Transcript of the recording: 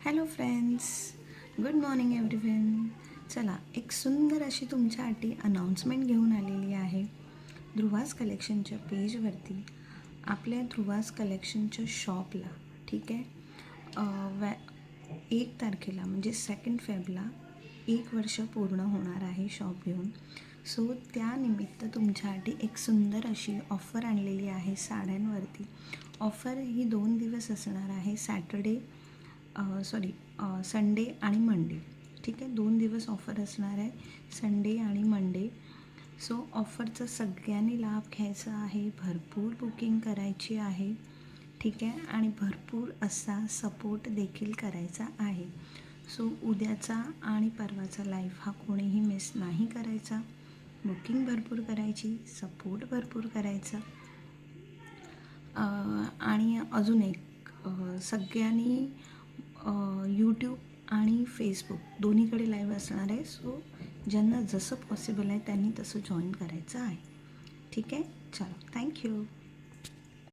Hello friends, good morning everyone. चला, एक सुंदर अशी तुमच्यासाठी अनाउन्समेंट घेऊन आलेली आहे. ध्रुवास कलेक्शनच्या पेजवरती आपल्या ध्रुवास कलेक्शनच्या शॉपला, ठीक आहे, 1 तारखेला म्हणजे 2 फेबला 1 वर्ष पूर्ण होणार आहे शॉप घेऊन. सो त्यानिमित्त तुमच्यासाठी एक सुंदर अशी ऑफर आणलेली आहे साड्यांवरती. ऑफर ही 2 दिवस असणार आहे, संडे आणि मंडे. ठीक आहे, 2 दिवस ऑफर असणार आहे, संडे आणि मंडे. सो ऑफरचा सगळ्यांनी लाभ घ्यायचा आहे, भरपूर बुकिंग करायची आहे, ठीक आहे, आणि भरपूर असा सपोर्ट देखील करायचा आहे. सो उद्याचा आणि परवाचा लाईव्ह हा कोणीही मिस नाही करायचा. बुकिंग भरपूर करायची, सपोर्ट भरपूर करायचा. आणि अजून एक, सगळ्यांनी यूट्यूब आणि फेसबुक दोन्हीकडे लाईव्ह असणार आहे. सो ज्यांना जसं पॉसिबल आहे त्यांनी तसं जॉईन करायचं आहे. ठीक आहे, चलो, थँक्यू.